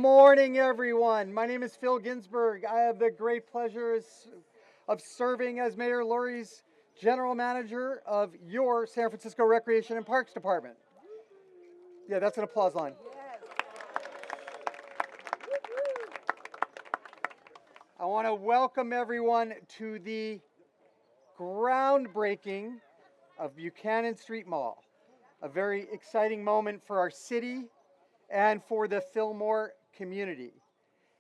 Morning, everyone. My name is Phil Ginsberg. I have the great pleasure of serving as Mayor Lurie's General Manager of your San Francisco Recreation and Parks Department. Yeah, that's an applause line. I want to welcome everyone to the groundbreaking of Buchanan Street Mall, a very exciting moment for our city and for the Fillmore community.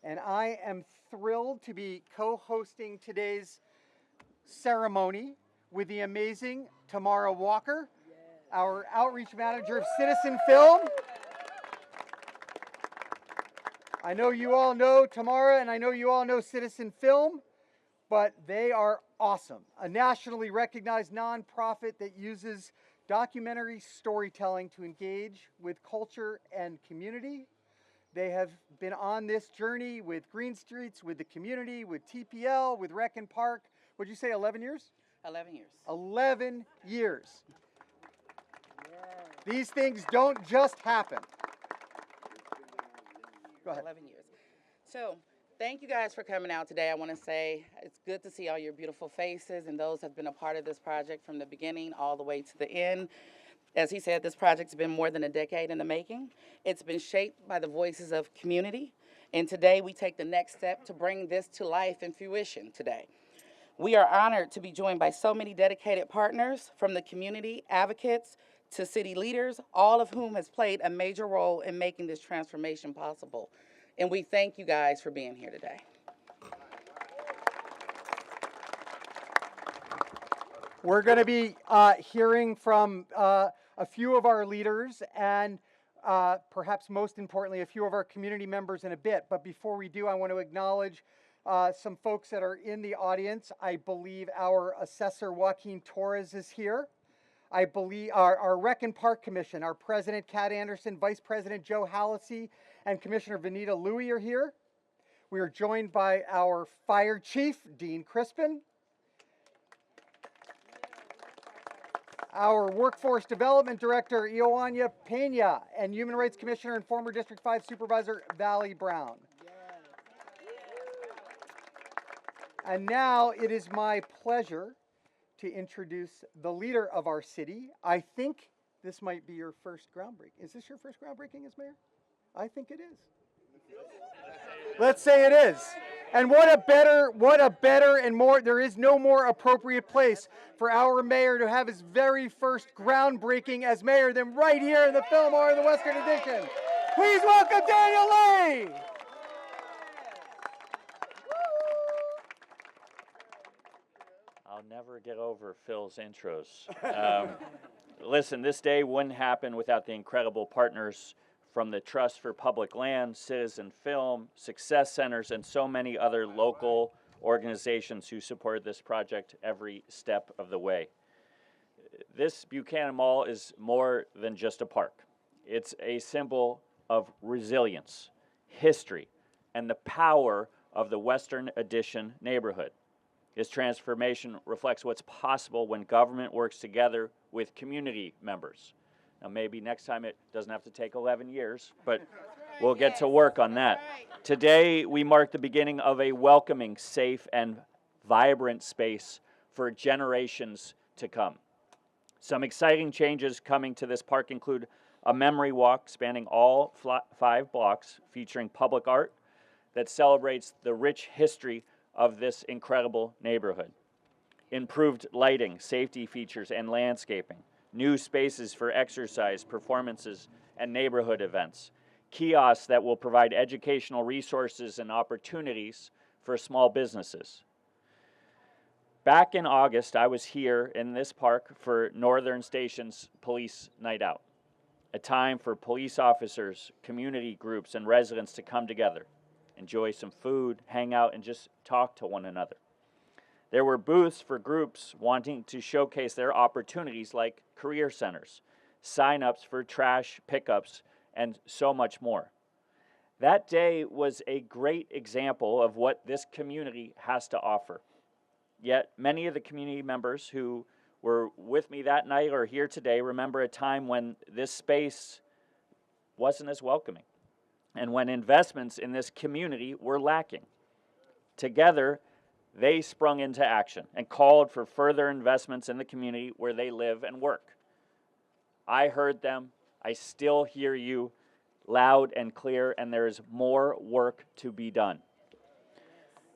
And I am thrilled to be co-hosting today's ceremony with the amazing Tamara Walker, our Outreach Manager of Citizen Film. I know you all know Tamara, and I know you all know Citizen Film, but they are awesome. A nationally recognized nonprofit that uses documentary storytelling to engage with culture and community. They have been on this journey with Green Streets, with the community, with TPL, with Rec and Park. Would you say 11 years? 11 years. 11 years. These things don't just happen. Go ahead. 11 years. So, thank you guys for coming out today. I want to say it's good to see all your beautiful faces and those that have been a part of this project from the beginning all the way to the end. As he said, this project's been more than a decade in the making. It's been shaped by the voices of community, and today we take the next step to bring this to life and fruition today. We are honored to be joined by so many dedicated partners, from the community advocates to city leaders, all of whom has played a major role in making this transformation possible. And we thank you guys for being here today. We're going to be hearing from a few of our leaders and perhaps most importantly, a few of our community members in a bit. But before we do, I want to acknowledge some folks that are in the audience. I believe our assessor, Joaquin Torres, is here. I believe our Rec and Park Commission, our President, Kat Anderson, Vice President Joe Hallisey, and Commissioner Vanita Lurie are here. We are joined by our Fire Chief, Dean Crispin. Our Workforce Development Director, Ioana Pena, and Human Rights Commissioner and former District 5 Supervisor, Valley Brown. And now it is my pleasure to introduce the leader of our city. I think this might be your first groundbreaking. Is this your first groundbreaking as mayor? I think it is. Let's say it is. And what a better and more, there is no more appropriate place for our mayor to have his very first groundbreaking as mayor than right here in the Fillmore in the Western Addition. Please welcome Daniel Lurie. I'll never get over Phil's intros. Listen, this day wouldn't happen without the incredible partners from the Trust for Public Land, Citizen Film, Success Centers, and so many other local organizations who support this project every step of the way. This Buchanan Mall is more than just a park. It's a symbol of resilience, history, and the power of the Western Addition neighborhood. This transformation reflects what's possible when government works together with community members. Now, maybe next time it doesn't have to take 11 years, but we'll get to work on that. Today, we mark the beginning of a welcoming, safe, and vibrant space for generations to come. Some exciting changes coming to this park include a memory walk spanning all 5 blocks featuring public art that celebrates the rich history of this incredible neighborhood. Improved lighting, safety features, and landscaping. New spaces for exercise, performances, and neighborhood events. Kiosks that will provide educational resources and opportunities for small businesses. Back in August, I was here in this park for Northern Station's Police Night Out, a time for police officers, community groups, and residents to come together, enjoy some food, hang out, and just talk to one another. There were booths for groups wanting to showcase their opportunities like career centers, sign-ups for trash pickups, and so much more. That day was a great example of what this community has to offer. Yet many of the community members who were with me that night or here today remember a time when this space wasn't as welcoming. and when investments in this community were lacking. Together, they sprung into action and called for further investments in the community where they live and work. I heard them. I still hear you loud and clear, and there is more work to be done.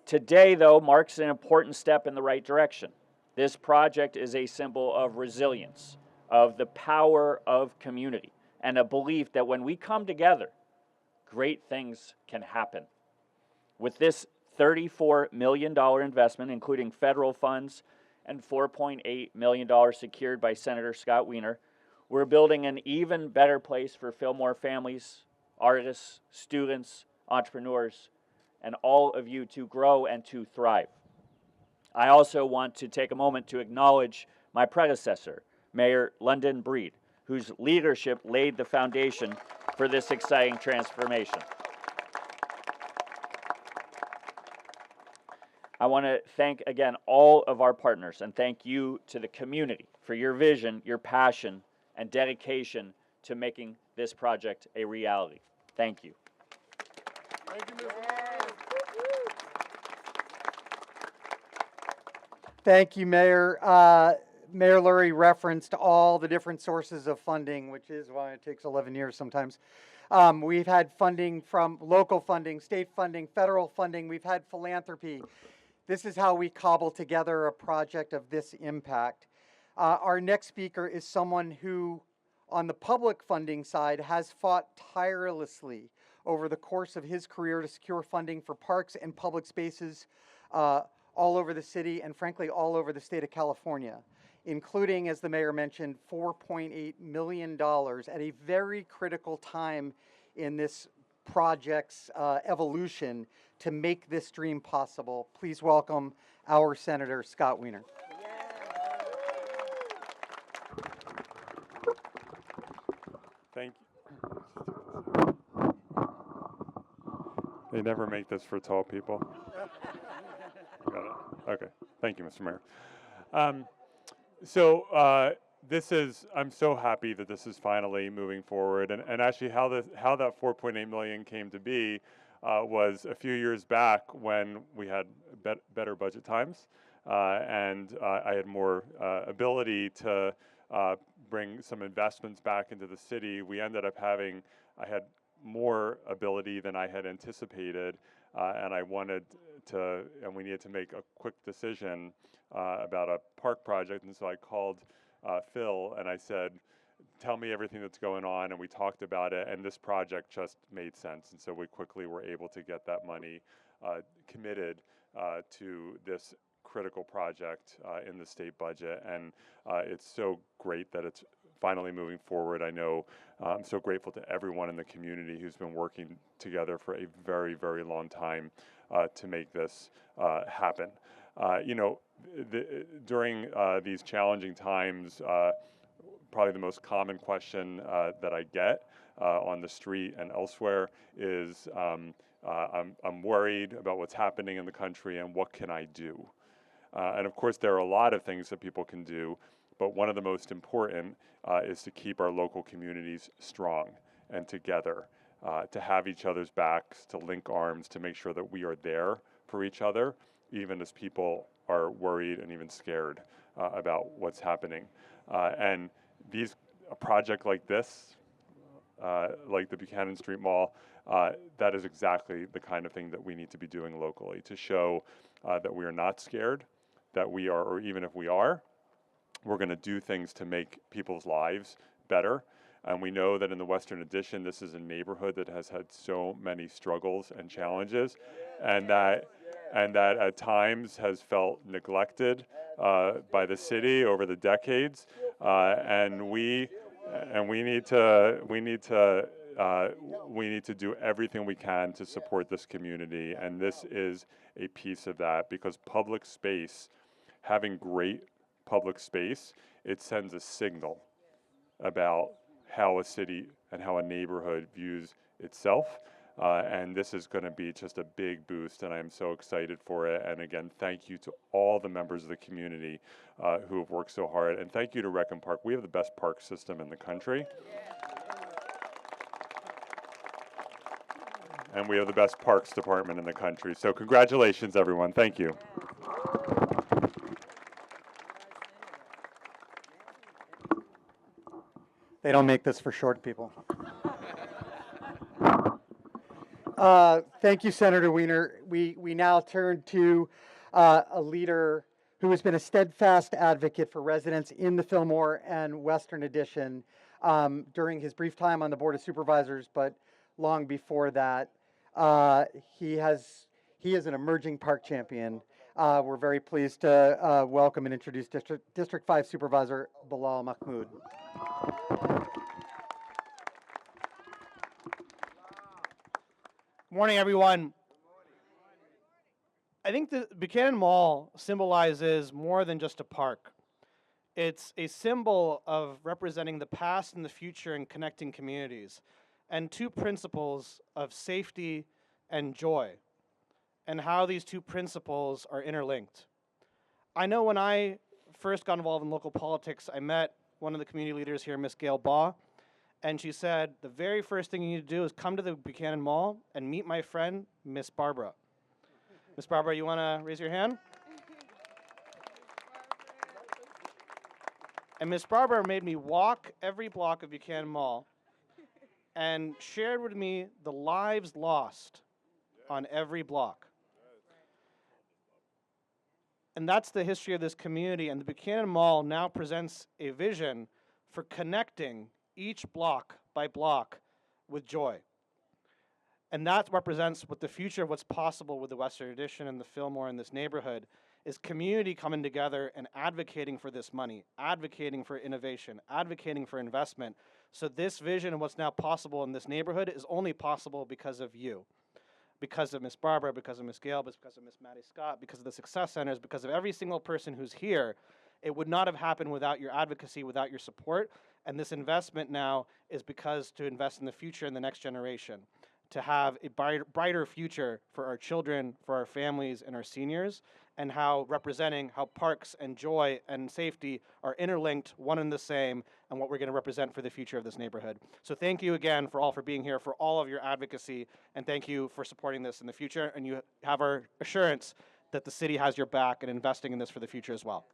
Today, though, marks an important step in the right direction. This project is a symbol of resilience, of the power of community, and a belief that when we come together, great things can happen. With this $34 million investment, including federal funds and $4.8 million secured by Senator Scott Wiener, we're building an even better place for Fillmore families, artists, students, entrepreneurs, and all of you to grow and to thrive. I also want to take a moment to acknowledge my predecessor, Mayor London Breed, whose leadership laid the foundation for this exciting transformation. I want to thank again all of our partners and thank you to the community for your vision, your passion, and dedication to making this project a reality. Thank you. Thank you, Mr. Mayor. Thank you, Mayor. Mayor Lurie referenced all the different sources of funding, which is why it takes 11 years sometimes. We've had funding from local funding, state funding, federal funding. We've had philanthropy. This is how we cobble together a project of this impact. Our next speaker is someone who, on the public funding side, has fought tirelessly over the course of his career to secure funding for parks and public spaces all over the city and frankly all over the state of California, including, as the mayor mentioned, $4.8 million at a very critical time in this project's evolution to make this dream possible. Please welcome our Senator Scott Wiener. Thank you. They never make this for tall people. Got it. Okay. Thank you, Mr. Mayor. I'm so happy that this is finally moving forward. And actually how that $4.8 million came to be was a few years back when we had better budget times and I had more ability to bring some investments back into the city. I had more ability than I had anticipated, and we needed to make a quick decision about a park project, and so I called Phil and I said, tell me everything that's going on, and we talked about it, and this project just made sense, and so we quickly were able to get that money committed to this critical project in the state budget, and it's so great that it's finally moving forward. I know I'm so grateful to everyone in the community who's been working together for a very, very long time to make this happen. During these challenging times, probably the most common question that I get on the street and elsewhere is, I'm worried about what's happening in the country and what can I do? And of course, there are a lot of things that people can do, but one of the most important is to keep our local communities strong and together, to have each other's backs, to link arms, to make sure that we are there for each other, even as people are worried and even scared about what's happening. And a project like this, like the Buchanan Street Mall, that is exactly the kind of thing that we need to be doing locally to show that we are not scared, that we are, or even if we are, we're going to do things to make people's lives better. And we know that in the Western Addition, this is a neighborhood that has had so many struggles and challenges, and that at times has felt neglected by the city over the decades. And we need to do everything we can to support this community, and this is a piece of that, because public space, having great public space, it sends a signal about how a city and how a neighborhood views itself. And this is going to be just a big boost, and I'm so excited for it. And again, thank you to all the members of the community who have worked so hard. And thank you to Rec and Park. We have the best park system in the country. and we have the best parks department in the country. So congratulations, everyone. Thank you. They don't make this for short people. Thank you, Senator Wiener. We now turn to a leader who has been a steadfast advocate for residents in the Fillmore and Western Addition during his brief time on the Board of Supervisors, but long before that. He is an emerging park champion. We're very pleased to welcome and introduce District 5 Supervisor Bilal Mahmood. Morning, everyone. I think the Buchanan Mall symbolizes more than just a park. It's a symbol of representing the past and the future and connecting communities, and two principles of safety and joy, and how these two principles are interlinked. I know when I first got involved in local politics, I met one of the community leaders here, Miss Gail Baugh, and she said, the very first thing you need to do is come to the Buchanan Mall and meet my friend, Miss Barbara. Miss Barbara, you want to raise your hand? And Miss Barbara made me walk every block of Buchanan Mall and shared with me the lives lost on every block. And that's the history of this community, and the Buchanan Mall now presents a vision for connecting each block by block with joy. And that represents what the future of what's possible with the Western Addition and the Fillmore in this neighborhood is community coming together and advocating for this money, advocating for innovation, advocating for investment. So this vision of what's now possible in this neighborhood is only possible because of you, because of Miss Barbara, because of Miss Gail, because of Miss Maddie Scott, because of the Success Centers, because of every single person who's here. It would not have happened without your advocacy, without your support. And this investment now is because to invest in the future and the next generation, to have a brighter future for our children, for our families, and our seniors, and how representing how parks and joy and safety are interlinked, one and the same, and what we're going to represent for the future of this neighborhood. So thank you again for being here, for all of your advocacy, and thank you for supporting this in the future. And you have our assurance that the city has your back and investing in this for the future as well.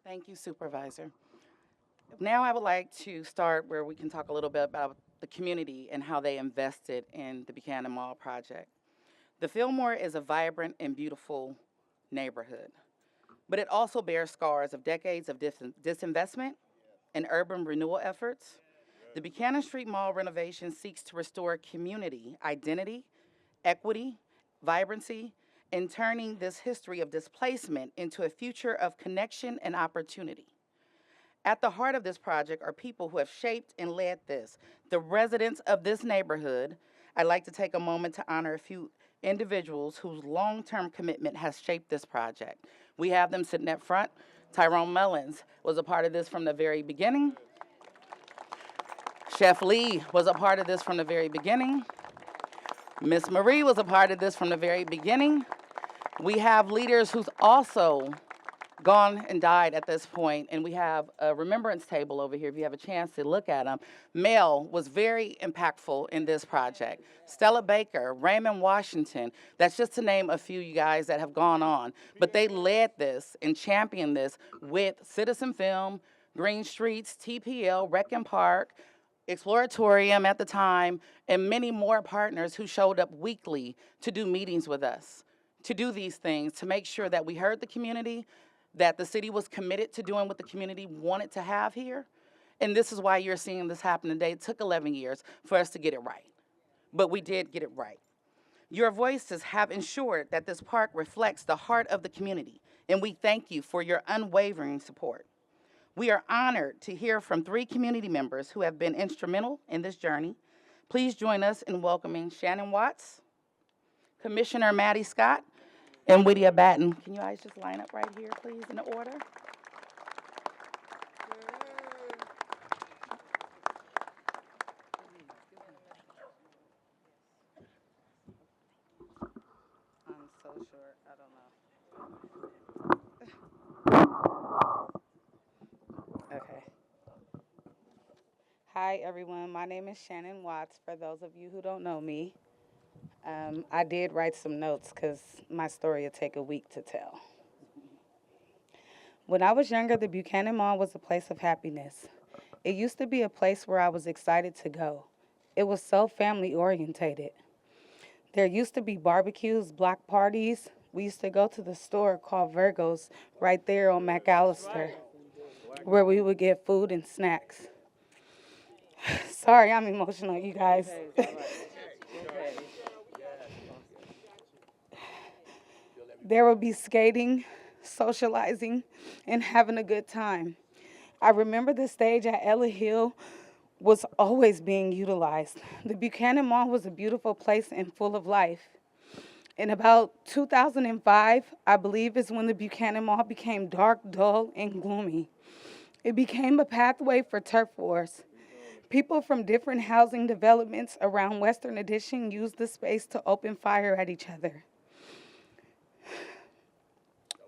Thank you, Supervisor. Now I would like to start where we can talk a little bit about the community and how they invested in the Buchanan Mall project. The Fillmore is a vibrant and beautiful neighborhood, but it also bears scars of decades of disinvestment and urban renewal efforts. The Buchanan Street Mall renovation seeks to restore community identity, equity, vibrancy, and turning this history of displacement into a future of connection and opportunity. At the heart of this project are people who have shaped and led this. The residents of this neighborhood. I'd like to take a moment to honor a few individuals whose long-term commitment has shaped this project. We have them sitting up front. Tyrone Mullins was a part of this from the very beginning. Chef Lee was a part of this from the very beginning. Miss Marie was a part of this from the very beginning. We have leaders who's also gone and died at this point, and we have a remembrance table over here if you have a chance to look at them. Mel was very impactful in this project. Stella Baker, Raymond Washington, that's just to name a few, you guys, that have gone on. But they led this and championed this with Citizen Film, Green Streets, TPL, Rec and Park, Exploratorium at the time, and many more partners who showed up weekly to do meetings with us, to do these things, to make sure that we heard the community, that the city was committed to doing what the community wanted to have here. And this is why you're seeing this happen today. It took 11 years for us to get it right, but we did get it right. Your voices have ensured that this park reflects the heart of the community, and we thank you for your unwavering support. We are honored to hear from 3 community members who have been instrumental in this journey. Please join us in welcoming Shannon Watts, Commissioner Maddie Scott, and Whittier Batten. Can you guys just line up right here, please, in order? I'm so short, I don't know. Okay. Hi, everyone. My name is Shannon Watts, for those of you who don't know me. I did write some notes because my story will take a week to tell. When I was younger, the Buchanan Mall was a place of happiness. It used to be a place where I was excited to go. It was so family orientated. There used to be barbecues, block parties. We used to go to the store called Virgo's right there on McAllister, where we would get food and snacks. Sorry, I'm emotional, you guys. There would be skating, socializing, and having a good time. I remember the stage at Ella Hill was always being utilized. The Buchanan Mall was a beautiful place and full of life. In about 2005, I believe, is when the Buchanan Mall became dark, dull, and gloomy. It became a pathway for turf wars. People from different housing developments around Western Addition used the space to open fire at each other.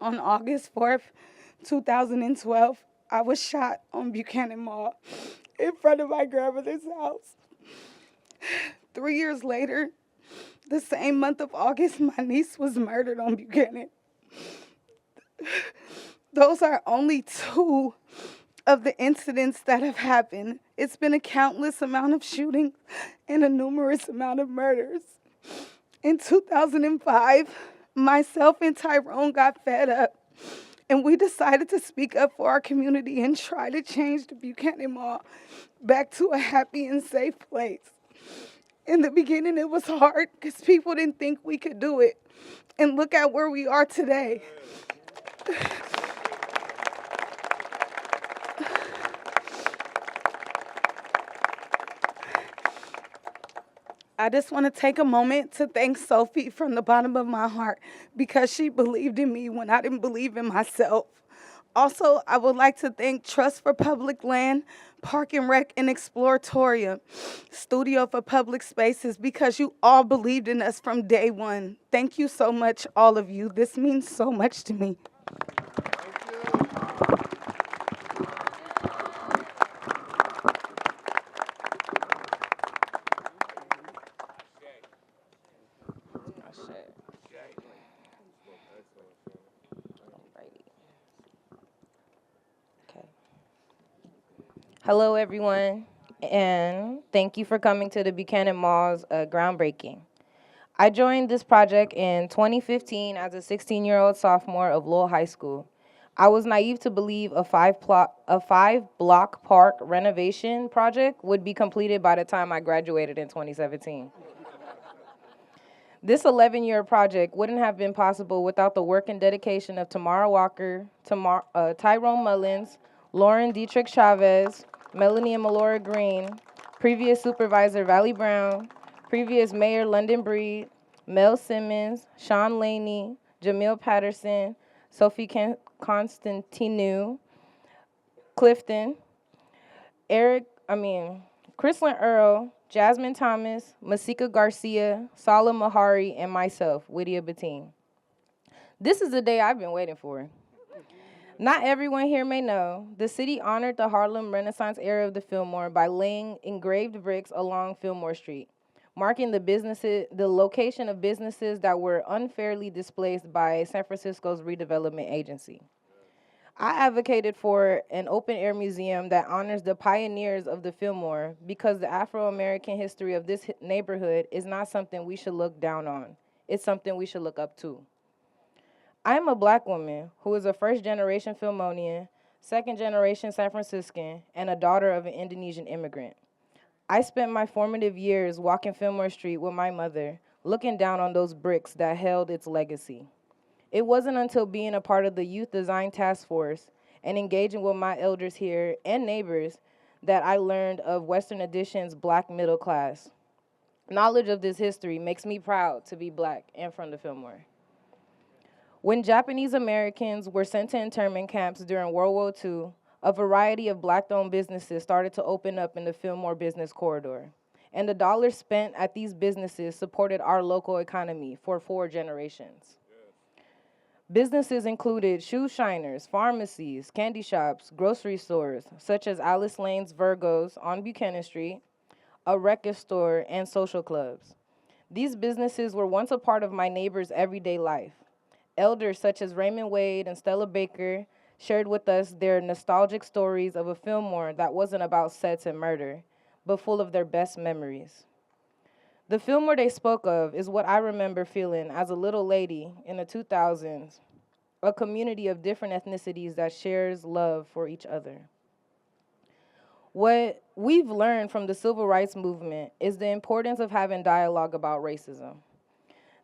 On August 4th, 2012, I was shot on Buchanan Mall in front of my grandmother's house. 3 years later, the same month of August, my niece was murdered on Buchanan. Those are only two of the incidents that have happened. It's been a countless amount of shootings and a numerous amount of murders. In 2005, myself and Tyrone got fed up, and we decided to speak up for our community and try to change the Buchanan Mall back to a happy and safe place. In the beginning, it was hard because people didn't think we could do it. And look at where we are today. I just want to take a moment to thank Sophie from the bottom of my heart because she believed in me when I didn't believe in myself. Also, I would like to thank Trust for Public Land, Park and Rec, and Exploratorium, Studio for Public Spaces, because you all believed in us from day one. Thank you so much, all of you. This means so much to me. Hello, everyone, and thank you for coming to the Buchanan Mall's groundbreaking. I joined this project in 2015 as a 16-year-old sophomore of Lowell High School. I was naive to believe a five-block park renovation project would be completed by the time I graduated in 2017. This 11-year project wouldn't have been possible without the work and dedication of Tamara Walker, Tyrone Mullins, Lauren Dietrich Chavez, Melanie and Melora Green, previous supervisor Valley Brown, previous mayor London Breed, Mel Simmons, Sean Laney, Jamil Patterson, Sophie Constantinou, Clifton, Chrislyn Earl, Jasmine Thomas, Masika Garcia, Salah Mahari, and myself, Whittia Bettine. This is the day I've been waiting for. Not everyone here may know, the city honored the Harlem Renaissance era of the Fillmore by laying engraved bricks along Fillmore Street, marking the location of businesses that were unfairly displaced by San Francisco's redevelopment agency. I advocated for an open-air museum that honors the pioneers of the Fillmore because the Afro-American history of this neighborhood is not something we should look down on. It's something we should look up to. I am a Black woman who is a first-generation Philmonian, second-generation San Franciscan, and a daughter of an Indonesian immigrant. I spent my formative years walking Fillmore Street with my mother, looking down on those bricks that held its legacy. It wasn't until being a part of the Youth Design Task Force and engaging with my elders here and neighbors that I learned of Western Addition's Black middle class. Knowledge of this history makes me proud to be Black and from the Fillmore. When Japanese Americans were sent to internment camps during World War II, a variety of Black-owned businesses started to open up in the Fillmore business corridor. And the dollars spent at these businesses supported our local economy for 4 generations. Businesses included shoe shiners, pharmacies, candy shops, grocery stores, such as Alice Lane's Virgos on Buchanan Street, a record store, and social clubs. These businesses were once a part of my neighbor's everyday life. Elders such as Raymond Wade and Stella Baker shared with us their nostalgic stories of a Fillmore that wasn't about sets and murder, but full of their best memories. The Fillmore they spoke of is what I remember feeling as a little lady in the 2000s, a community of different ethnicities that shares love for each other. What we've learned from the civil rights movement is the importance of having dialogue about racism.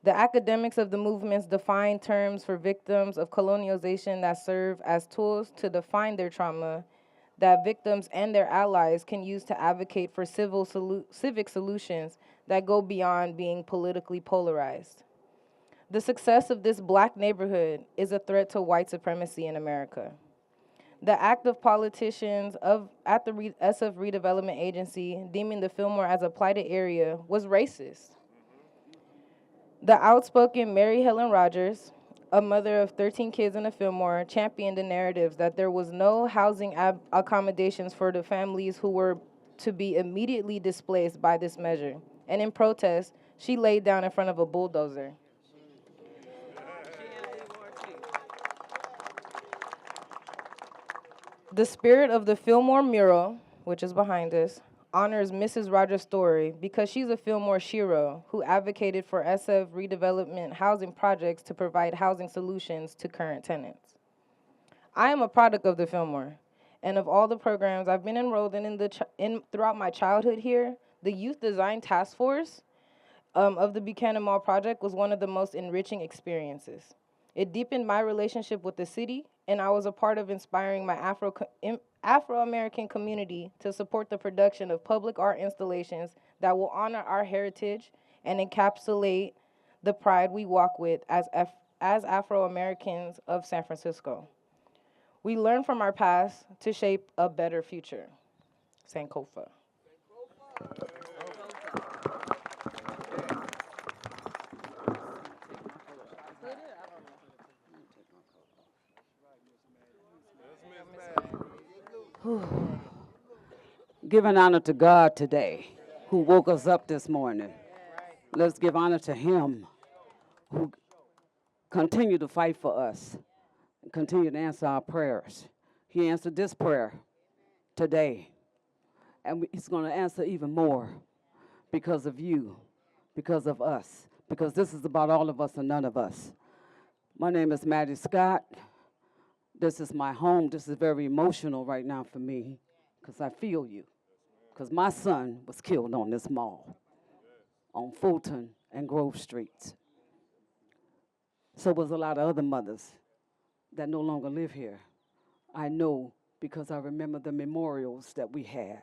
The academics of the movements define terms for victims of colonialization that serve as tools to define their trauma that victims and their allies can use to advocate for civic solutions that go beyond being politically polarized. The success of this black neighborhood is a threat to white supremacy in America. The act of politicians at the SF Redevelopment Agency deeming the Fillmore as a blighted area was racist. The outspoken Mary Helen Rogers, a mother of 13 kids in the Fillmore, championed the narratives that there was no housing accommodations for the families who were to be immediately displaced by this measure. And in protest, she laid down in front of a bulldozer. The spirit of the Fillmore mural, which is behind us, honors Mrs. Rogers' story because she's a Fillmore shero who advocated for SF redevelopment housing projects to provide housing solutions to current tenants. I am a product of the Fillmore, and of all the programs I've been enrolled in throughout my childhood here, the Youth Design Task Force of the Buchanan Mall project was one of the most enriching experiences. It deepened my relationship with the city, and I was a part of inspiring my Afro-American community to support the production of public art installations that will honor our heritage and encapsulate the pride we walk with as Afro-Americans of San Francisco. We learn from our past to shape a better future. Sankofa. Giving honor to God today, who woke us up this morning. Let's give honor to him who continue to fight for us and continue to answer our prayers. He answered this prayer today, and he's going to answer even more because of you, because of us, because this is about all of us and none of us. My name is Maddie Scott. This is my home. This is very emotional right now for me because I feel you. Because my son was killed on this mall, on Fulton and Grove Streets. So was a lot of other mothers that no longer live here. I know because I remember the memorials that we had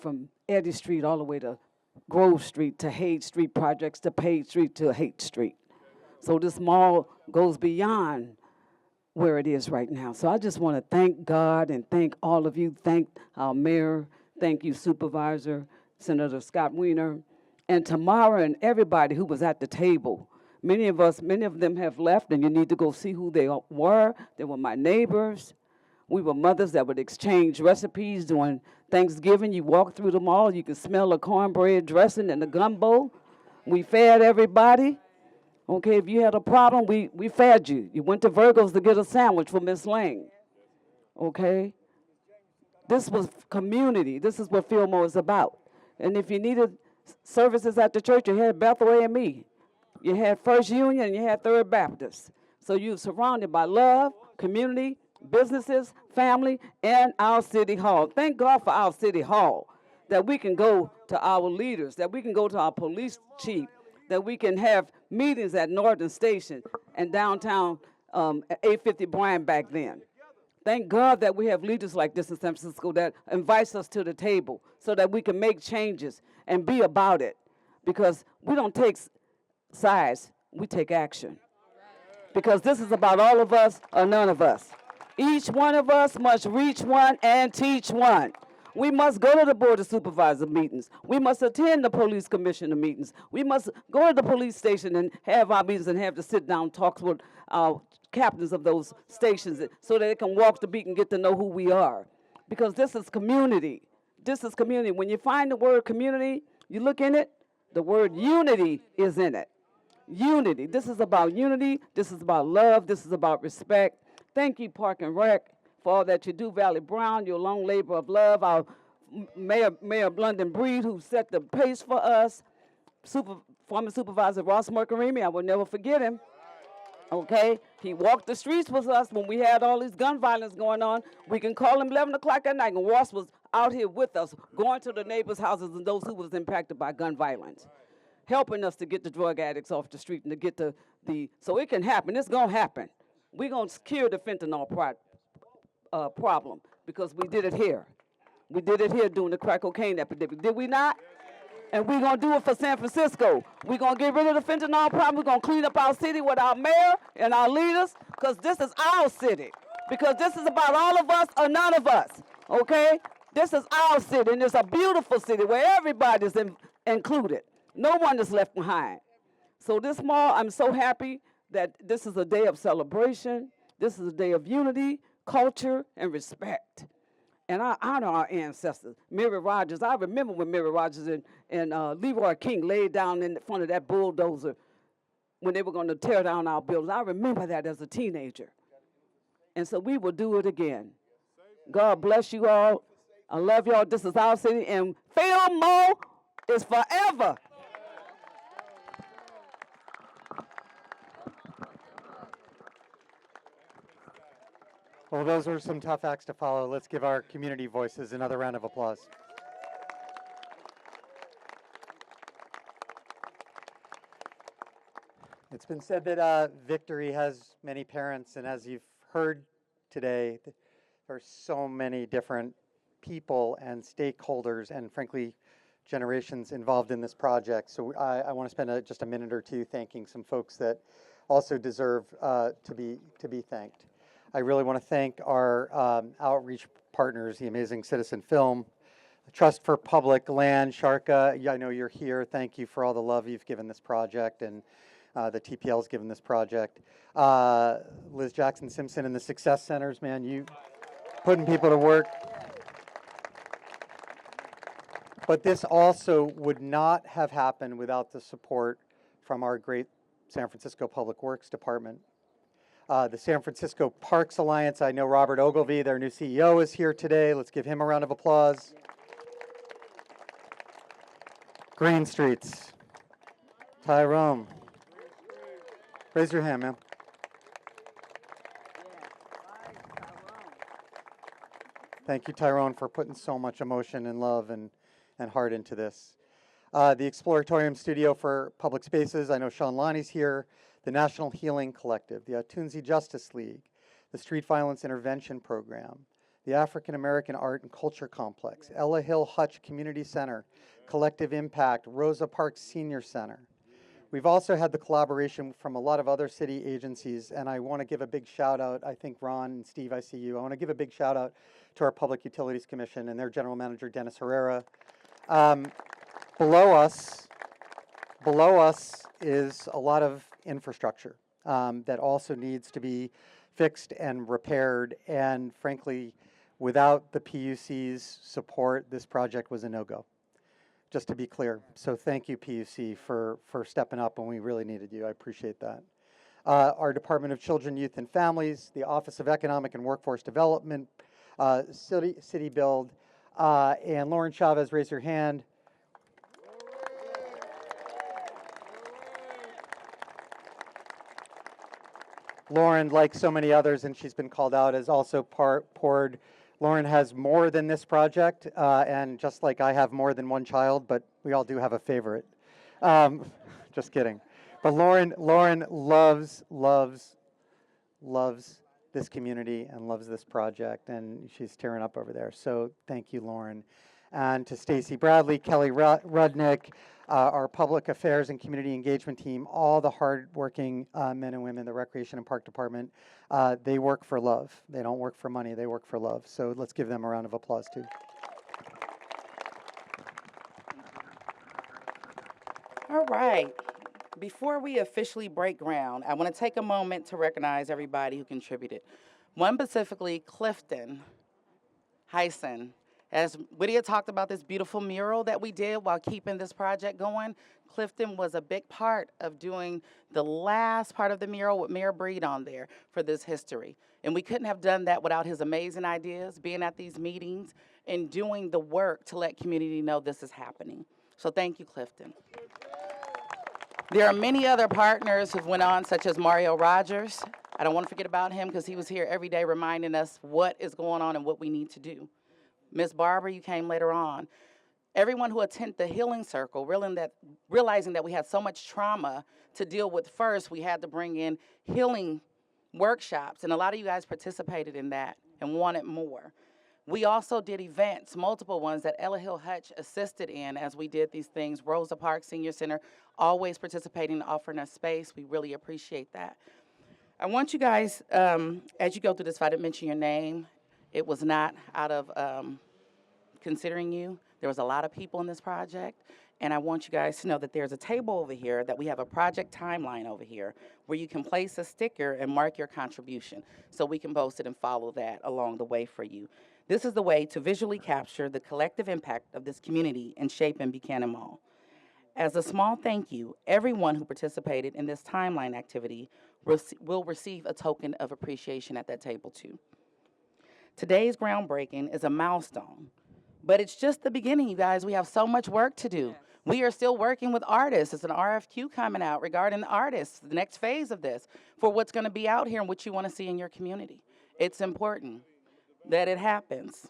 from Eddy Street all the way to Grove Street to Haight Street projects to Page Street to Haight Street. So this mall goes beyond where it is right now. So I just want to thank God and thank all of you. Thank our mayor. Thank you, Supervisor, Senator Scott Wiener, and Tamara and everybody who was at the table. Many of them have left, and you need to go see who they were. They were my neighbors. We were mothers that would exchange recipes during Thanksgiving. You walk through the mall, you could smell the cornbread dressing and the gumbo. We fed everybody. Okay, if you had a problem, we fed you. You went to Virgo's to get a sandwich for Miss Lang. Okay? This was community. This is what Fillmore is about. And if you needed services at the church, you had Bethel AME. You had First Union, and you had Third Baptist. So you're surrounded by love, community, businesses, family, and our city hall. Thank God for our city hall, that we can go to our leaders, that we can go to our police chief, that we can have meetings at Northern Station and downtown 850 Bryan back then. Thank God that we have leaders like this in San Francisco that invites us to the table so that we can make changes and be about it. Because we don't take sides, we take action. Because this is about all of us or none of us. Each one of us must reach one and teach one. We must go to the Board of Supervisor meetings. We must attend the police commissioner meetings. We must go to the police station and have our meetings and have to sit down talks with our captains of those stations so that they can walk the beat and get to know who we are. Because this is community. This is community. When you find the word community, you look in it, the word unity is in it. Unity. This is about unity. This is about love. This is about respect. Thank you, Park and Rec, for all that you do. Valley Brown, your long labor of love. Our Mayor London Breed, who set the pace for us. Former Supervisor Ross Mercarimi, I will never forget him. Okay, he walked the streets with us when we had all this gun violence going on. We can call him 11 o'clock at night, and Ross was out here with us, going to the neighbors' houses and those who was impacted by gun violence, helping us to get the drug addicts off the street and to get so it can happen. It's gonna happen. We're gonna cure the fentanyl problem because we did it here. We did it here during the crack cocaine epidemic, did we not? And we're going to do it for San Francisco. We're going to get rid of the fentanyl problem. We're going to clean up our city with our mayor and our leaders because this is our city. Because this is about all of us or none of us, okay? This is our city, and it's a beautiful city where everybody's included. No one is left behind. So this mall, I'm so happy that this is a day of celebration. This is a day of unity, culture, and respect. And I honor our ancestors. Mary Rogers, I remember when Mary Rogers and Leroy King laid down in front of that bulldozer when they were going to tear down our buildings. I remember that as a teenager. And so we will do it again. God bless you all. I love y'all. This is our city. And Film Mall is forever. Well, those were some tough acts to follow. Let's give our community voices another round of applause. It's been said that victory has many parents, and as you've heard today, there are so many different people and stakeholders and, frankly, generations involved in this project. So I want to spend just a minute or two thanking some folks that also deserve to be thanked. I really want to thank our outreach partners, the Amazing Citizen Film, the Trust for Public Land, Sharka. I know you're here. Thank you for all the love you've given this project, and the TPL's given this project. Liz Jackson Simpson and the Success Centers, man, you putting people to work. But this also would not have happened without the support from our great San Francisco Public Works Department. The San Francisco Parks Alliance, I know Robert Ogilvie, their new CEO, is here today. Let's give him a round of applause. Green Streets, Tyrone. Raise your hand, ma'am. Thank you, Tyrone, for putting so much emotion and love and heart into this. The Exploratorium Studio for Public Spaces, I know Sean Lonnie's here. The National Healing Collective, the Atunzi Justice League, the Street Violence Intervention Program, the African American Art and Culture Complex, Ella Hill Hutch Community Center, Collective Impact, Rosa Parks Senior Center. We've also had the collaboration from a lot of other city agencies, and I want to give a big shout out. I think Ron and Steve, I see you. I want to give a big shout out to our Public Utilities Commission and their General Manager, Dennis Herrera. Below us is a lot of infrastructure that also needs to be fixed and repaired, and frankly, without the PUC's support, this project was a no-go, just to be clear. So thank you, PUC, for stepping up when we really needed you. I appreciate that. Our Department of Children, Youth, and Families, the Office of Economic and Workforce Development, City Build, and Lauren Chavez, raise your hand. Lauren, like so many others, and she's been called out, has also poured. Lauren has more than this project, and just like I have more than one child, but we all do have a favorite. Just kidding. But Lauren loves this community and loves this project, and she's tearing up over there. So thank you, Lauren. And to Stacy Bradley, Kelly Rudnick, our public affairs and community engagement team, all the hardworking men and women, the Recreation and Park Department, they work for love. They don't work for money, they work for love. So let's give them a round of applause too. All right. Before we officially break ground, I want to take a moment to recognize everybody who contributed. One specifically, Clifton Hyson. As Whittier talked about this beautiful mural that we did while keeping this project going, Clifton was a big part of doing the last part of the mural with Mayor Breed on there for this history. And we couldn't have done that without his amazing ideas, being at these meetings, and doing the work to let community know this is happening. So thank you, Clifton. There are many other partners who've went on, such as Mario Rogers. I don't want to forget about him because he was here every day reminding us what is going on and what we need to do. Miss Barbara, you came later on. Everyone who attended the healing circle, realizing that we had so much trauma to deal with first, we had to bring in healing workshops, and a lot of you guys participated in that and wanted more. We also did events, multiple ones that Ella Hill Hutch assisted in as we did these things. Rosa Parks Senior Center, always participating and offering us space. We really appreciate that. I want you guys, as you go through this, if I didn't mention your name, it was not out of considering you. There was a lot of people in this project, and I want you guys to know that there's a table over here that we have a project timeline over here where you can place a sticker and mark your contribution so we can post it and follow that along the way for you. This is the way to visually capture the collective impact of this community in shaping Buchanan Mall. As a small thank you, everyone who participated in this timeline activity will receive a token of appreciation at that table too. Today's groundbreaking is a milestone, but it's just the beginning, you guys. We have so much work to do. We are still working with artists. It's an RFQ coming out regarding the artists, the next phase of this, for what's going to be out here and what you want to see in your community. It's important that it happens.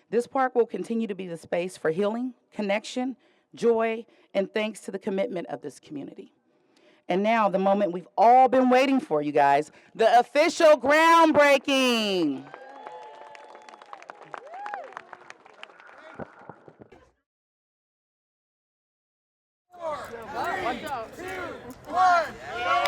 This park will continue to be the space for healing, connection, joy, and thanks to the commitment of this community. And now, the moment we've all been waiting for, you guys, the official groundbreaking. Three, two, one.